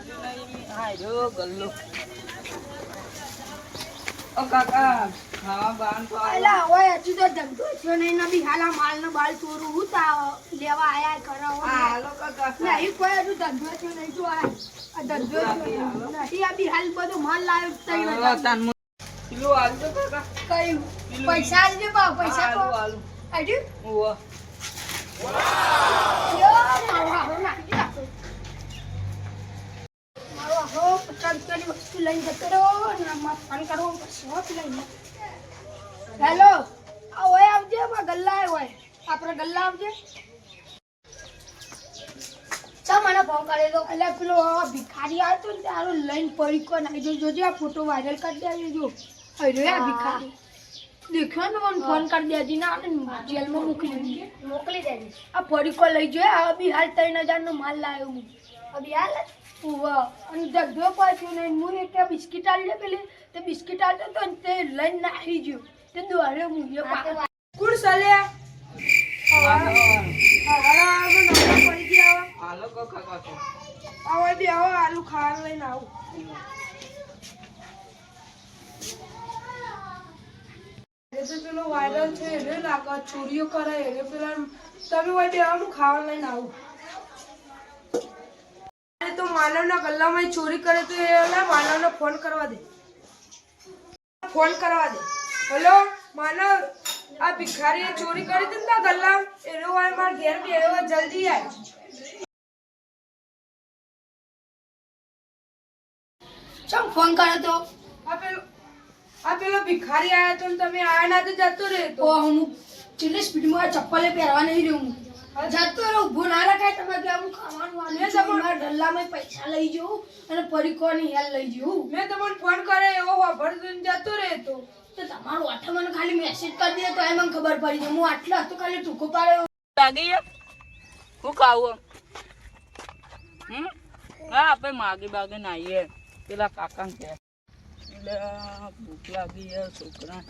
ખાધું નહીં હાર્યો ગલ્લો ઓ કાકા હા બાન તો અલા ઓય હજુ તો ધંધો થયો નહીં ને બી હાલા માલ નો બાલ ચોરું હું તા લેવા આયા કરાવો હાલો કાકા નહીં કોઈ હજુ ધંધો થયો નહીં જો આ ધંધો થયો નહીં આ બી હાલ બધો માલ લાવ્યો તઈ કિલો આલજો કાકા કઈ પૈસા આલજે બા પૈસા તો આલુ આજી ઓવા યો મારો નાખી રાખો મારો હો 50 રૂપિયાની વસ્તુ લઈને જતો રહ્યો અને આમાં ફોન કરવો શોખ લઈને હેલો આ ઓય આવજે માં ગલ્લા આય ઓય આપણે ગલ્લા આવજે ચા મને ફોન કરે તો એટલે પેલો ભિખારી આવ્યો તો ને તારો લઈને પડી કો નાખી જોજે આ ફોટો વાયરલ કરી દેજો જો અરે આ ભિખારી દેખ્યો ને મને ફોન કરી દેજી ના જેલમાં મોકલી દેજે આ પડી કો લઈ જો આ બી હાલ 3000 નો માલ લાવ્યો હું અભી હાલ વાહ અને જગજો પાછું ને હું એક બિસ્કિટ આલી પેલી તે બિસ્કિટ આલતો તો તે લઈને નાખી ગયો તે દોડે મુએ કુડ સલ્યા પડી ગયા હાલો કાકા તો આવો બી આવો આલુ ખાવા લઈને આવું એ તો પેલો વાયરલ છે એને લાગે ચોરીઓ કરે એને પેલા તમે હોય બે આવું ખાવા લઈને આવું તો માનવના ગલ્લામાં ચોરી કરે તો એના માનવને ફોન કરવા દે હેલો માનવ આ ભિખારીએ ચોરી કરી હતી ને ગલ્લા એનો હોય માર ઘેર બેહો જલ્દી આય ચમ ફોન કર્યો તો આ પેલો ભિખારી આયા તો તમે આયા ના તો જતો રહે તો હું ચીલી સ્પીડમાં ચપ્પલે પહેરવા નહીં રહ્યો હું જતો રહો ઉભો ના રખાય તમે કે હું ખાવાનું આલે તમારા ડલ્લામાં પૈસા લઈ જાઉં અને પરીકોની હેલ લઈ જાઉં મેં તમને ફોન કરે એવો વાભર જતો રહે તો તમારો આઠે મને ખાલી મેસેજ કરી દે તો એ મને ખબર પડી જાય હું આટલા તો ખાલી ટૂંકો પાડ્યો લાગી હું ખાવું હા આપણે માગી બાગે નાઈએ પેલા કાકા કે એટલે ભૂખ લાગી છોકરા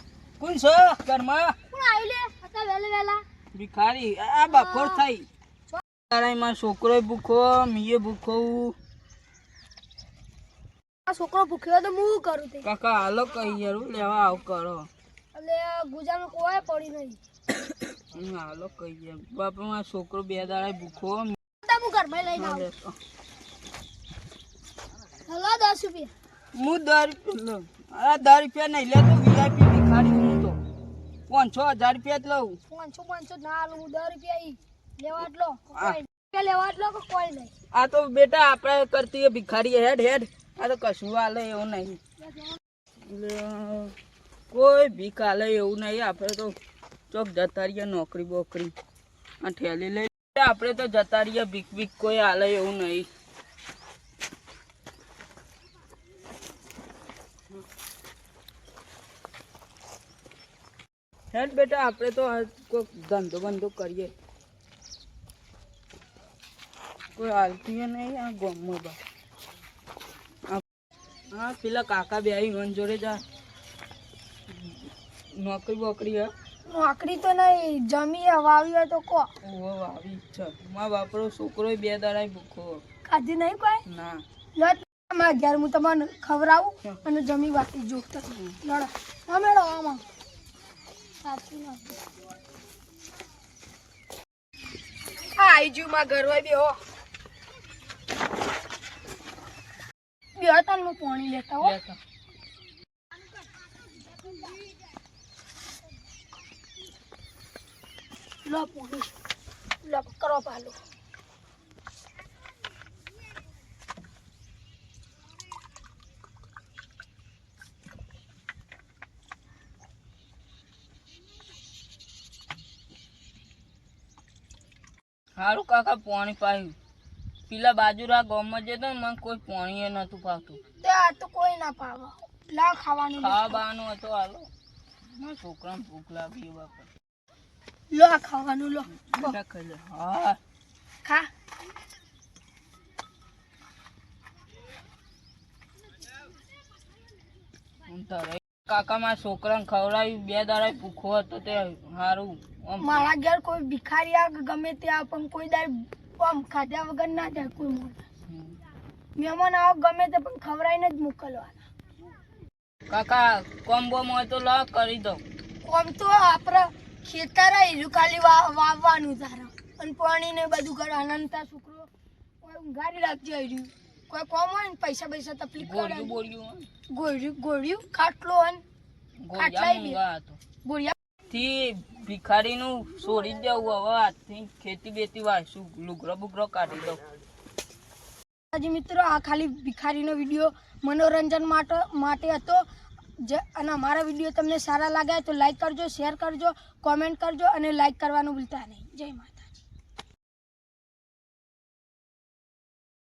કોણ છો ઘરમાં કોણ આવી લે હતા વેલા ભિખારી આ બપોર થઈ તારામાં છોકરો ભૂખો મીએ ભૂખો આ છોકરો ભૂખ્યો તો હું કરું તે કાકા હાલો કઈ યાર લેવા આવ કરો એટલે ગુજામાં કોઈ પડી નહીં હાલો કઈ યાર બાપમાં છોકરો 2 દાડા ભૂખો હું ઘરમાં લઈને આવું હલો 10 રૂપિયા હું 10 રૂપિયા આ 10 રૂપિયા નહીં લેતો વીઆઈપી ભિખારી હું તો 5,000 રૂપિયા જ લઉં 500 ના આલું હું 10 રૂપિયા ઈ લેવા એટલો કોઈ નહીં આ તો બેટા આપણે કરતી ભિખારી હેડ આ તો કશું હાલે એવું નહીં એટલે કોઈ ભીખ હાલે એવું નહીં આપણે તો ચોક જતા રહીએ નોકરી બોકરી આ ઠેલી લઈ આપણે તો જતા રહીએ ભીખ કોઈ હાલે એવું નહીં હેડ બેટા આપણે તો કોઈ ધંધો બંધો કરીએ કોઈ હાલતી નહીં આ ગામમાં બા હા પેલા કાકા બે આવી વન જોડે જા નોકરી બોકરી હે નોકરી તો નહીં જમી વાવી હોય તો કો ઓહો વાવી છે મારા બાપરો છોકરો 2 દાડા ભૂખો ખાધી નહીં કોઈ ના લો મારા ઘેર હું તમને ખવડાવું અને જમી વાટી જો લડો હા મેડો આમાં સાચી ના આઈ જુ માં ઘર હોય બેહો બેહો હું પાણી લેતા હો લો પાણી લો કરો પાલો સારું કાકા પાણી પાયું પેલા બાજુરા ગામમાં જતો ને મને કોઈ પાણી નતું પાવતું તે આ તો કોઈ ના પાવે લા ખાવાનું ખાવાનું હતો હાલો મારા છોકરાને ભૂખ લાગી બાપા લો આ ખાવાનું લો ખાઈ લે હા ખા તારે કાકા મારા છોકરાને ખવડાવ્યું 2 દાડા ભૂખો હતો તે સારું મારા ઘેર કોઈ ભિખારી આ ગમે ત્યાં પણ કોઈ દાડ આમ ખાધા વગર ના જાય કોઈ મોર મહેમાન આવો ગમે તે પણ ખવડાવીને જ મોકલવાના. કાકા કોમ્બો માં તો લા કરી દો. આમ તો આપણે ખેતર આવ્યું ખાલી વાવવાનું તારે અને પાણી ને બધું કરવાનું. અને તાર છોકરો કોઈ ઊંઘાડી રાખજે આવ્યું કોઈ કોમ હોય ને પૈસા તકલીફ ગોળ્યું બોળ્યું ગોળ્યું ખાટલો અને ગોળિયા મૂંગા હતો ગોળિયા થી ભિખારીનું છોડી દેવું. હવે આજથી ખેતી બેતી વાંચું, લુગરો બુગરો કાઢી દઉં. આજે મિત્રો આ ખાલી ભિખારીનો વિડીયો મનોરંજન માટે હતો. અને અમારા વિડીયો તમને સારા લાગ્યા તો લાઈક કરજો, શેર કરજો, કોમેન્ટ કરજો અને લાઈક કરવાનું ભૂલતા નહીં. જય માતા.